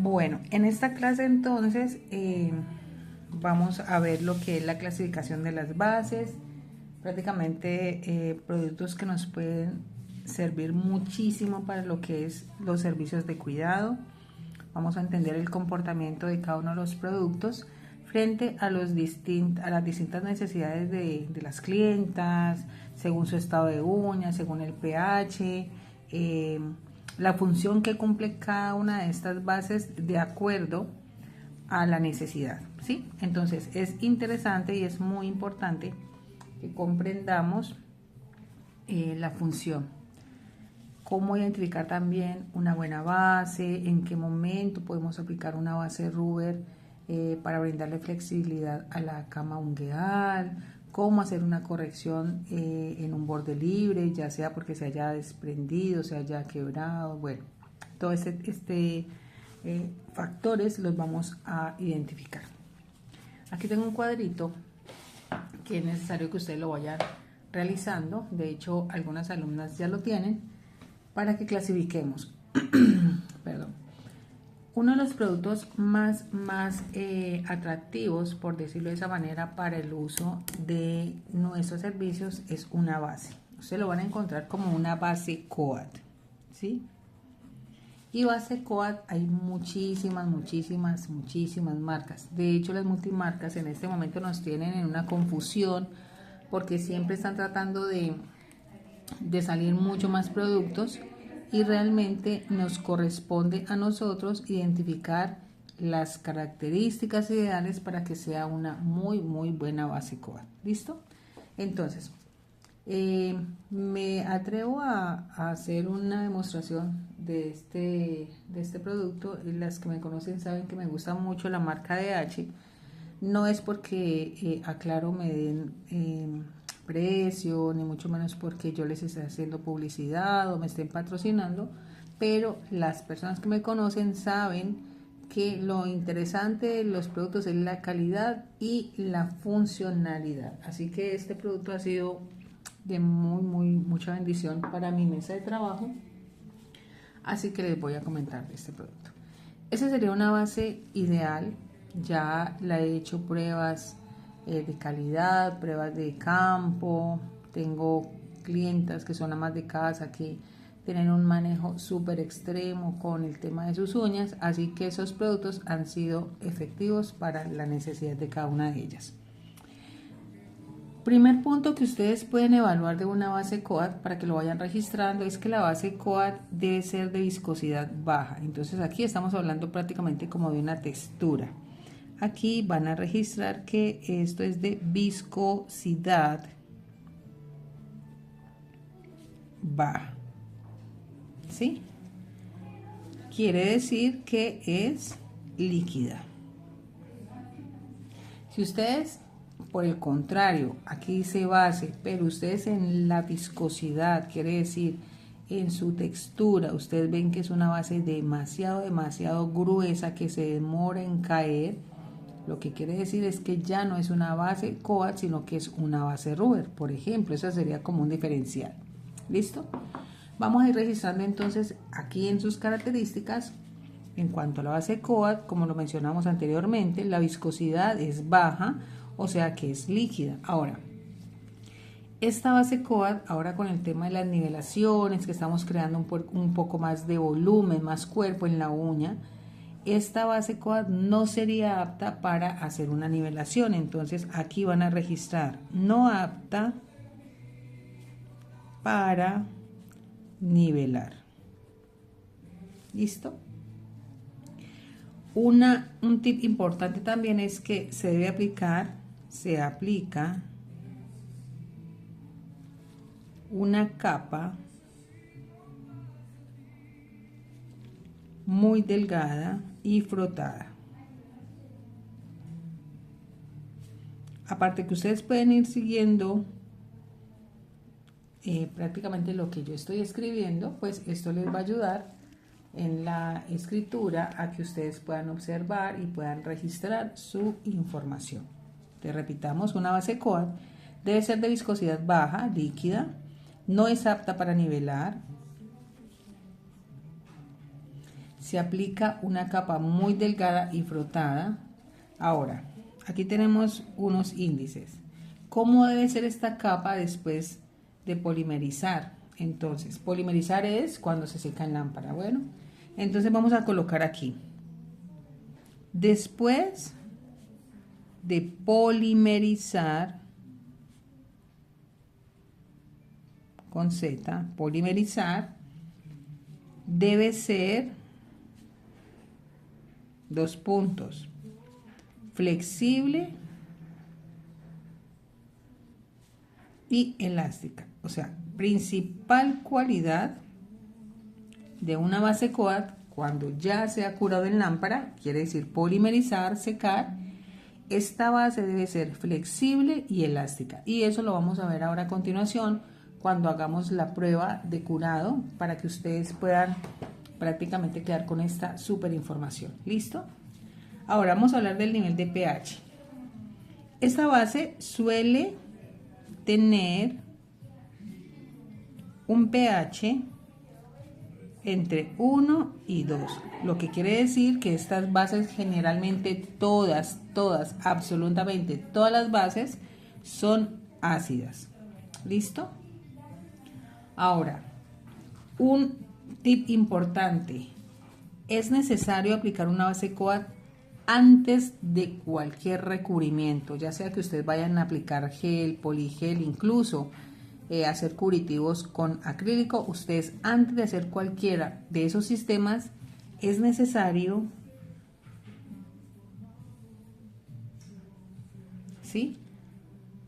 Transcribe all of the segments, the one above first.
Bueno, en esta clase entonces vamos a ver lo que es la clasificación de las bases, prácticamente productos que nos pueden servir muchísimo para lo que es los servicios de cuidado. Vamos a entender el comportamiento de cada uno de los productos frente a las distintas necesidades de las clientas, según su estado de uñas, según el pH, la función que cumple cada una de estas bases de acuerdo a la necesidad, ¿sí? Entonces es interesante y es muy importante que comprendamos la función. Cómo identificar también una buena base, en qué momento podemos aplicar una base Ruber para brindarle flexibilidad a la cama ungueal, cómo hacer una corrección en un borde libre, ya sea porque se haya desprendido, se haya quebrado, bueno, todos factores los vamos a identificar. Aquí tengo un cuadrito que es necesario que ustedes lo vayan realizando, de hecho algunas alumnas ya lo tienen, para que clasifiquemos. Perdón. Uno de los productos más atractivos, por decirlo de esa manera, para el uso de nuestros servicios es una base. Ustedes lo van a encontrar como una base COAT, ¿sí? Y base COAT hay muchísimas marcas. De hecho, las multimarcas en este momento nos tienen en una confusión porque siempre están tratando de salir mucho más productos y realmente nos corresponde a nosotros identificar las características ideales para que sea una muy buena base COAT. ¿Listo? Entonces, me atrevo a hacer una demostración de este producto. Las que me conocen saben que me gusta mucho la marca DH. No es porque, aclaro, me den precio, ni mucho menos porque yo les esté haciendo publicidad o me estén patrocinando, pero las personas que me conocen saben que lo interesante de los productos es la calidad y la funcionalidad. Así que este producto ha sido de mucha bendición para mi mesa de trabajo, así que les voy a comentar de este producto. Esa sería una base ideal. Ya la he hecho pruebas de calidad, pruebas de campo. Tengo clientas que son amas de casa que tienen un manejo súper extremo con el tema de sus uñas, así que esos productos han sido efectivos para la necesidad de cada una de ellas. Primer punto que ustedes pueden evaluar de una base COAT para que lo vayan registrando es que la base COAT debe ser de viscosidad baja. Entonces aquí estamos hablando prácticamente como de una textura. Aquí van a registrar que esto es de viscosidad baja, ¿sí? Quiere decir que es líquida. Si ustedes, por el contrario, aquí dice base, pero ustedes en la viscosidad, quiere decir en su textura, ustedes ven que es una base demasiado gruesa que se demora en caer. Lo que quiere decir es que ya no es una base COAT, sino que es una base Ruber, por ejemplo. Eso sería como un diferencial. ¿Listo? Vamos a ir registrando entonces aquí en sus características. En cuanto a la base COAT, como lo mencionamos anteriormente, la viscosidad es baja, o sea que es líquida. Ahora, esta base COAT, ahora con el tema de las nivelaciones, que estamos creando un poco más de volumen, más cuerpo en la uña, esta base COAT no sería apta para hacer una nivelación. Entonces aquí van a registrar no apta para nivelar. ¿Listo? Un tip importante también es que se aplica una capa muy delgada y frotada. Aparte que ustedes pueden ir siguiendo prácticamente lo que yo estoy escribiendo, pues esto les va a ayudar en la escritura a que ustedes puedan observar y puedan registrar su información. Te repitamos, una base COAT debe ser de viscosidad baja, líquida, no es apta para nivelar. se aplica una capa muy delgada y frotada. Ahora, aquí tenemos unos índices. ¿Cómo debe ser esta capa después de polimerizar? Entonces, polimerizar es cuando se seca en lámpara. Bueno, entonces vamos a colocar aquí. Después de polimerizar, con Z, polimerizar, debe ser, dos puntos, flexible y elástica. O sea, principal cualidad de una base coat cuando ya se ha curado en lámpara, quiere decir polimerizar, secar, esta base debe ser flexible y elástica. Y eso lo vamos a ver ahora a continuación cuando hagamos la prueba de curado para que ustedes puedan prácticamente quedar con esta súper información. ¿Listo? Ahora vamos a hablar del nivel de pH. Esta base suele tener un pH entre 1 y 2, lo que quiere decir que estas bases generalmente todas, absolutamente todas las bases son ácidas. ¿Listo? Ahora, un tip importante, es necesario aplicar una base coat antes de cualquier recubrimiento, ya sea que ustedes vayan a aplicar gel, poligel, incluso hacer curativos con acrílico. Ustedes antes de hacer cualquiera de esos sistemas es necesario, ¿sí?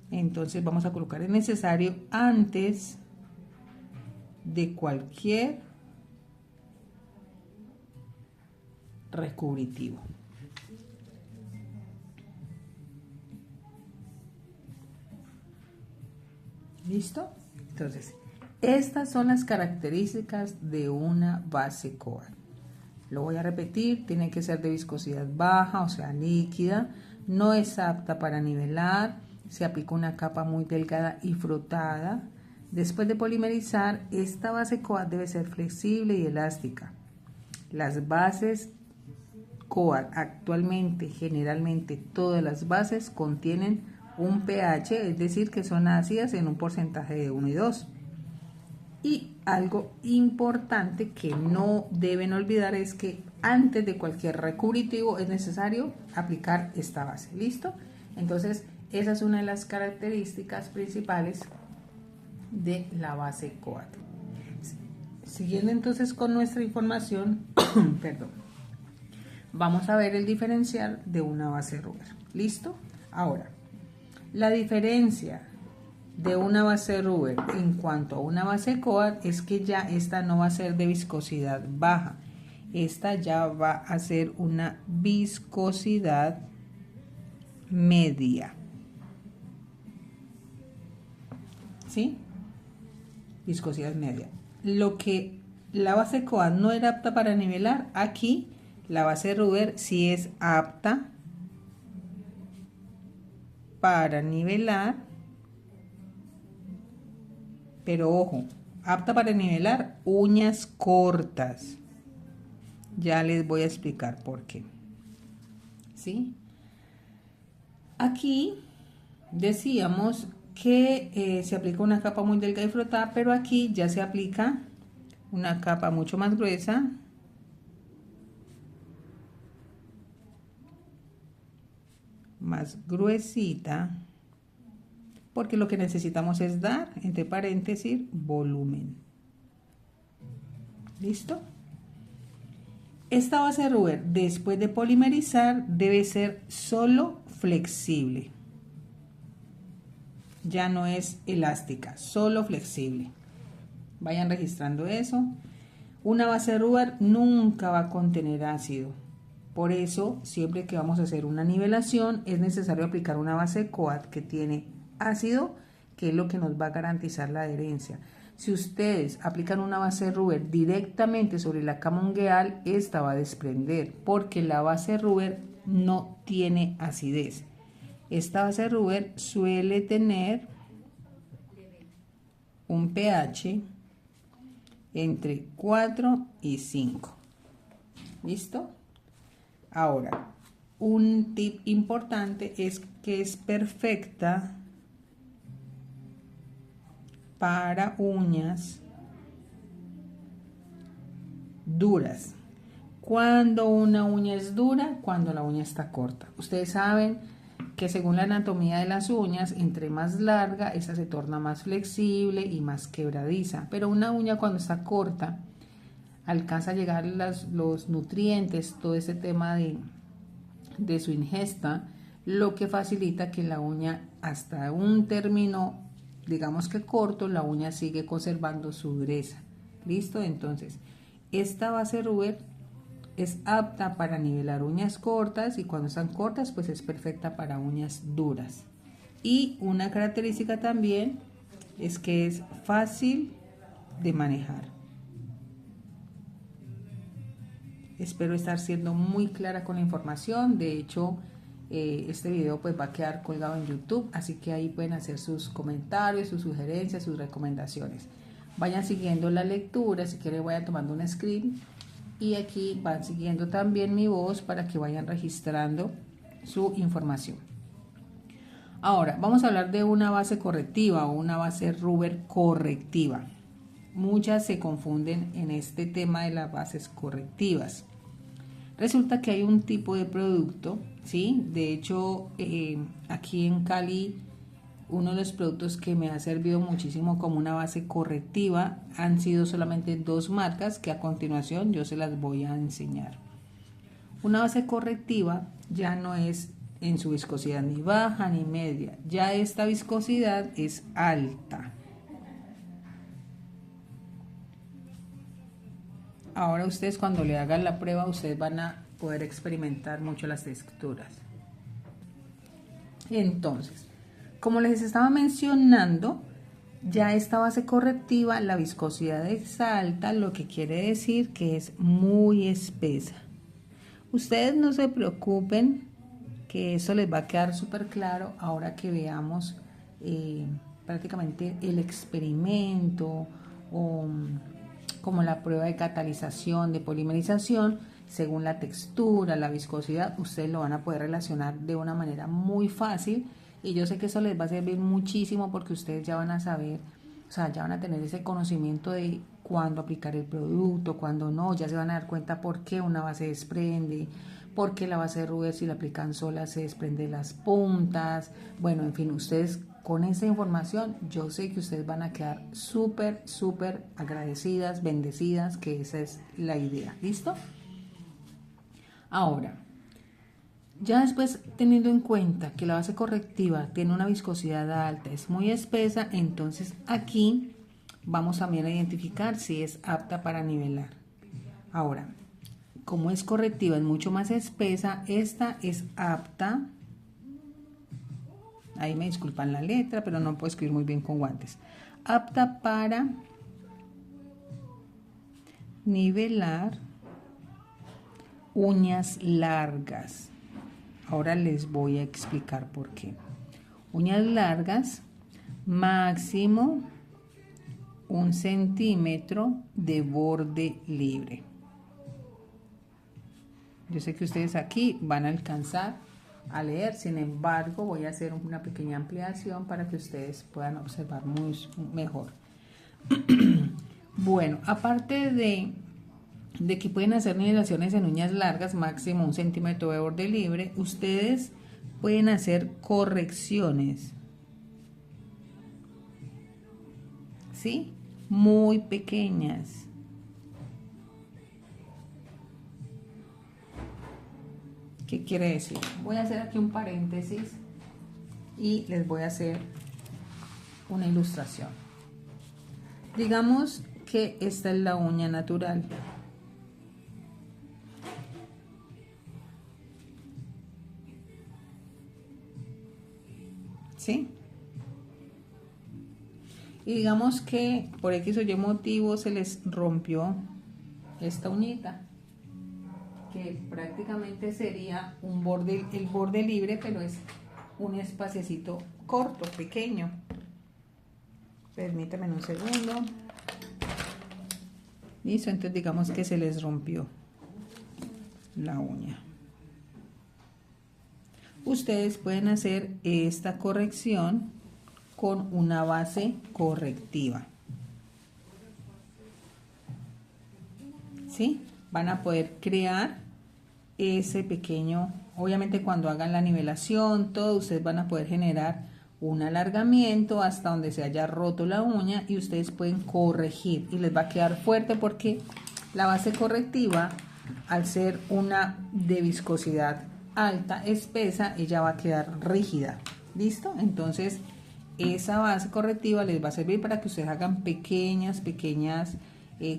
Entonces vamos a colocar, es necesario antes de cualquier recubritivo. ¿Listo? Entonces, estas son las características de una base coat. Lo voy a repetir, tiene que ser de viscosidad baja, o sea, líquida, no es apta para nivelar, se aplica una capa muy delgada y frotada. Después de polimerizar, esta base coat debe ser flexible y elástica. Las bases coat actualmente, generalmente todas las bases contienen un pH, es decir, que son ácidas en un porcentaje de 1 y 2. Y algo importante que no deben olvidar es que antes de cualquier recubritivo es necesario aplicar esta base. ¿Listo? Entonces, esa es una de las características principales de la base coat. Siguiendo entonces con nuestra información, perdón, vamos a ver el diferencial de una base Ruber. ¿Listo? Ahora, la diferencia de una base Ruber en cuanto a una base coat es que ya esta no va a ser de viscosidad baja, esta ya va a ser una viscosidad media. ¿Sí? Viscosidad media. Lo que la base coat no era apta para nivelar, aquí la base Ruber sí es apta para nivelar, pero ojo, apta para nivelar uñas cortas. Ya les voy a explicar por qué. ¿Sí? Aquí decíamos que se aplica una capa muy delgada y frotada, pero aquí ya se aplica una capa mucho más gruesa, más gruesita, porque lo que necesitamos es dar, entre paréntesis, volumen. ¿Listo? Esta base Ruber, después de polimerizar, debe ser solo flexible. Ya no es elástica, solo flexible. Vayan registrando eso. Una base Ruber nunca va a contener ácido. Por eso, siempre que vamos a hacer una nivelación, es necesario aplicar una base coat que tiene ácido, que es lo que nos va a garantizar la adherencia. Si ustedes aplican una base Ruber directamente sobre la cama ungueal, esta va a desprender, porque la base Ruber no tiene acidez. Esta base Ruber suele tener un pH entre 4 y 5. ¿Listo? Ahora, un tip importante es que es perfecta para uñas duras. Cuando una uña es dura, cuando la uña está corta. Ustedes saben que según la anatomía de las uñas, entre más larga, esa se torna más flexible y más quebradiza. Pero una uña cuando está corta, alcanza a llegar los nutrientes, todo ese tema de su ingesta, lo que facilita que la uña hasta un término, digamos que corto, la uña sigue conservando su dureza. ¿Listo? Entonces, esta base Ruber es apta para nivelar uñas cortas y cuando están cortas pues es perfecta para uñas duras. Y una característica también es que es fácil de manejar. Espero estar siendo muy clara con la información. De hecho, este video pues va a quedar colgado en YouTube, así que ahí pueden hacer sus comentarios, sus sugerencias, sus recomendaciones. Vayan siguiendo la lectura, si quieren vayan tomando un screen y aquí van siguiendo también mi voz para que vayan registrando su información. Ahora vamos a hablar de una base correctiva o una base Ruber correctiva. Muchas se confunden en este tema de las bases correctivas. Resulta que hay un tipo de producto, ¿sí? De hecho, aquí en Cali, uno de los productos que me ha servido muchísimo como una base correctiva han sido solamente dos marcas que a continuación yo se las voy a enseñar. Una base correctiva ya no es en su viscosidad ni baja ni media, ya esta viscosidad es alta. Ahora ustedes cuando le hagan la prueba, ustedes van a poder experimentar mucho las texturas. Entonces, como les estaba mencionando, ya esta base correctiva, la viscosidad es alta, lo que quiere decir que es muy espesa. Ustedes no se preocupen, que eso les va a quedar súper claro ahora que veamos prácticamente el experimento o como la prueba de catalización, de polimerización, según la textura, la viscosidad, ustedes lo van a poder relacionar de una manera muy fácil y yo sé que eso les va a servir muchísimo porque ustedes ya van a saber, o sea, ya van a tener ese conocimiento de cuándo aplicar el producto, cuándo no, ya se van a dar cuenta por qué una base desprende, por qué la base de Ruber si la aplican sola se desprende las puntas, bueno, en fin, ustedes con esa información yo sé que ustedes van a quedar súper agradecidas, bendecidas, que esa es la idea. ¿Listo? Ahora, ya después teniendo en cuenta que la base correctiva tiene una viscosidad alta, es muy espesa, entonces aquí vamos también a identificar si es apta para nivelar. Ahora, como es correctiva, es mucho más espesa, esta es apta. Ahí me disculpan la letra, pero no puedo escribir muy bien con guantes. Apta para nivelar uñas largas. Ahora les voy a explicar por qué. Uñas largas, máximo 1 centímetro de borde libre. Yo sé que ustedes aquí van a alcanzar a leer, sin embargo voy a hacer una pequeña ampliación para que ustedes puedan observar mejor. Bueno, aparte de que pueden hacer nivelaciones en uñas largas, máximo 1 centímetro de borde libre, ustedes pueden hacer correcciones, ¿sí? Muy pequeñas. ¿Qué quiere decir? Voy a hacer aquí un paréntesis y les voy a hacer una ilustración. Digamos que esta es la uña natural. ¿Sí? Y digamos que por X o Y motivo se les rompió esta uñita, que prácticamente sería el borde libre, pero es un espaciecito corto, pequeño. Permítanme un segundo. Listo, entonces digamos que se les rompió. la uña. Ustedes pueden hacer esta corrección con una base correctiva. ¿Sí? Van a poder crear ese pequeño, obviamente cuando hagan la nivelación, todo, ustedes van a poder generar un alargamiento hasta donde se haya roto la uña y ustedes pueden corregir y les va a quedar fuerte porque la base correctiva, al ser una de viscosidad alta, espesa, ella va a quedar rígida. ¿Listo? Entonces esa base correctiva les va a servir para que ustedes hagan pequeñas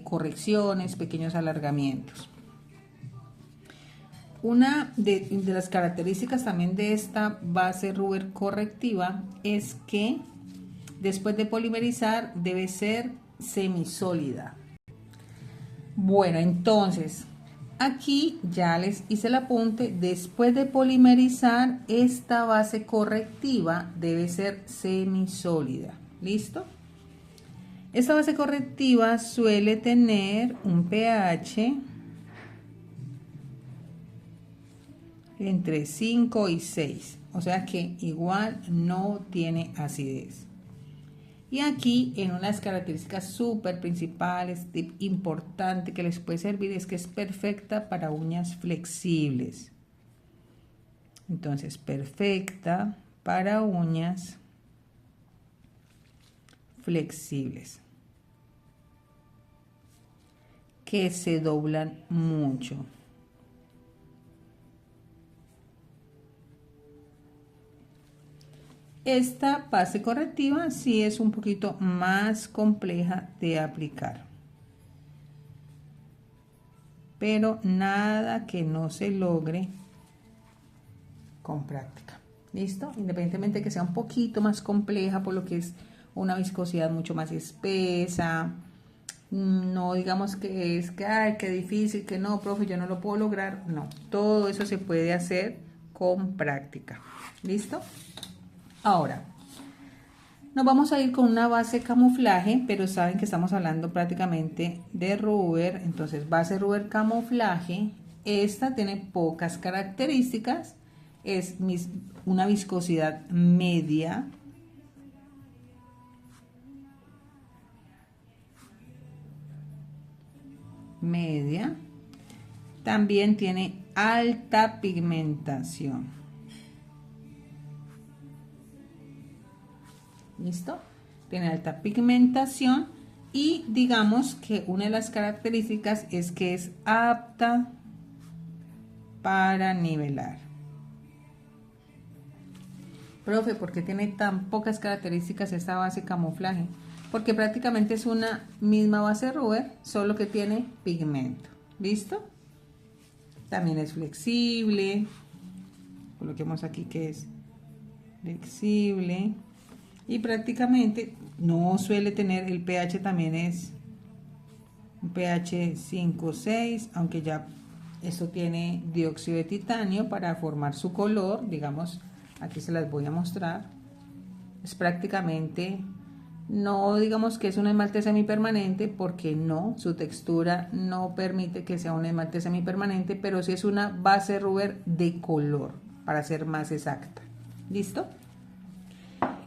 correcciones, pequeños alargamientos. Una de las características también de esta base Ruber correctiva es que después de polimerizar debe ser semisólida. Bueno, entonces aquí ya les hice el apunte. Después de polimerizar, esta base correctiva debe ser semisólida. ¿Listo? Esta base correctiva suele tener un pH entre 5 y 6, o sea que igual no tiene acidez. Y aquí en unas características súper principales, tip importante que les puede servir, es que es perfecta para uñas flexibles. Entonces, perfecta para uñas flexibles que se doblan mucho. Esta base correctiva sí es un poquito más compleja de aplicar, pero nada que no se logre con práctica. ¿Listo? Independientemente de que sea un poquito más compleja, por lo que es una viscosidad mucho más espesa, no digamos que es que, ay, qué difícil, que no, profe, yo no lo puedo lograr. No, todo eso se puede hacer con práctica. ¿Listo? Ahora, nos vamos a ir con una base camuflaje, pero saben que estamos hablando prácticamente de Ruber. Entonces, base Ruber camuflaje. Esta tiene pocas características. Es una viscosidad media. También tiene alta pigmentación. ¿Listo? Tiene alta pigmentación y digamos que una de las características es que es apta para nivelar. Profe, ¿por qué tiene tan pocas características esta base camuflaje? Porque prácticamente es una misma base Ruber, solo que tiene pigmento. ¿Listo? También es flexible. Coloquemos aquí que es flexible. Y prácticamente no suele tener, el pH también es un pH 5 o 6, aunque ya esto tiene dióxido de titanio para formar su color. Digamos, aquí se las voy a mostrar. Es prácticamente, no digamos que es un esmalte semipermanente, porque no, su textura no permite que sea un esmalte semipermanente, pero sí es una base Ruber de color, para ser más exacta. ¿Listo?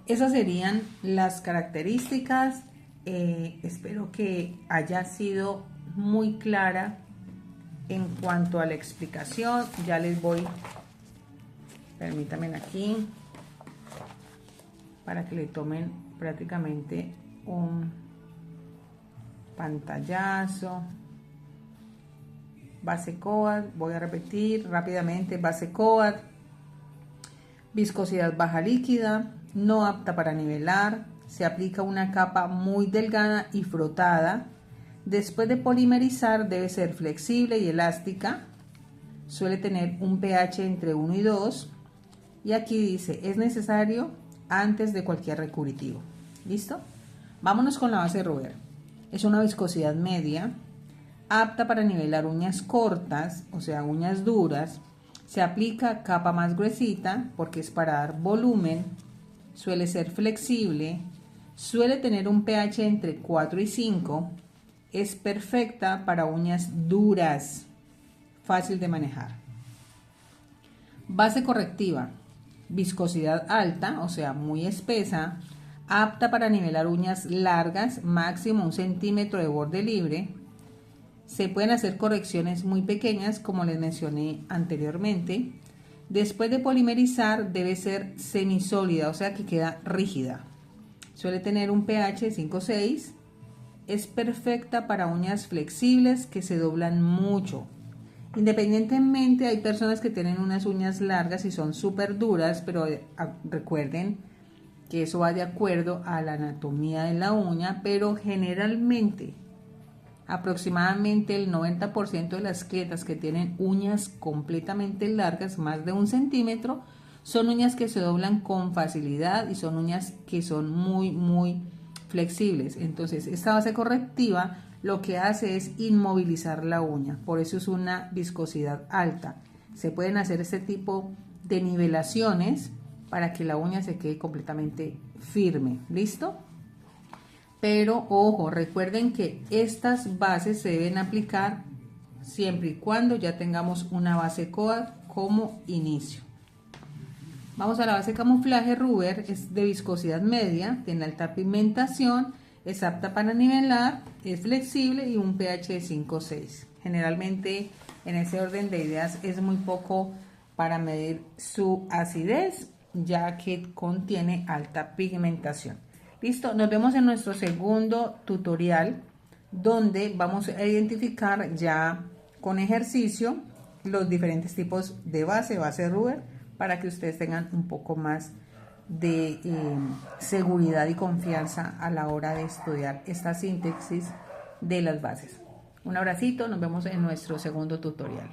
Esas serían las características. Espero que haya sido muy clara en cuanto a la explicación. Ya les voy, permítanme aquí, para que le tomen prácticamente un pantallazo. Base Coat, voy a repetir rápidamente: base Coat, viscosidad baja líquida, no apta para nivelar, se aplica una capa muy delgada y frotada. Después de polimerizar debe ser flexible y elástica, suele tener un pH entre 1 y 2 y aquí dice, es necesario antes de cualquier recubritivo. ¿Listo? Vámonos con la base Ruber. Es una viscosidad media, apta para nivelar uñas cortas, o sea, uñas duras. Se aplica capa más gruesita porque es para dar volumen. Suele ser flexible, suele tener un pH entre 4 y 5, es perfecta para uñas duras, fácil de manejar. Base correctiva, viscosidad alta, o sea, muy espesa, apta para nivelar uñas largas, máximo 1 centímetro de borde libre. Se pueden hacer correcciones muy pequeñas, como les mencioné anteriormente. Después de polimerizar, debe ser semisólida, o sea que queda rígida. Suele tener un pH de 5,6. Es perfecta para uñas flexibles que se doblan mucho. Independientemente, hay personas que tienen unas uñas largas y son súper duras, pero recuerden que eso va de acuerdo a la anatomía de la uña, pero generalmente, aproximadamente el 90% de las clientas que tienen uñas completamente largas, más de 1 centímetro, son uñas que se doblan con facilidad y son uñas que son muy flexibles. Entonces, esta base correctiva lo que hace es inmovilizar la uña, por eso es una viscosidad alta. Se pueden hacer este tipo de nivelaciones para que la uña se quede completamente firme. ¿Listo? Pero ojo, recuerden que estas bases se deben aplicar siempre y cuando ya tengamos una base coat como inicio. Vamos a la base camuflaje Ruber, es de viscosidad media, tiene alta pigmentación, es apta para nivelar, es flexible y un pH de 5,6. Generalmente en ese orden de ideas es muy poco para medir su acidez, ya que contiene alta pigmentación. Listo, nos vemos en nuestro segundo tutorial, donde vamos a identificar ya con ejercicio los diferentes tipos de base Ruber, para que ustedes tengan un poco más de seguridad y confianza a la hora de estudiar esta síntesis de las bases. Un abracito, nos vemos en nuestro segundo tutorial.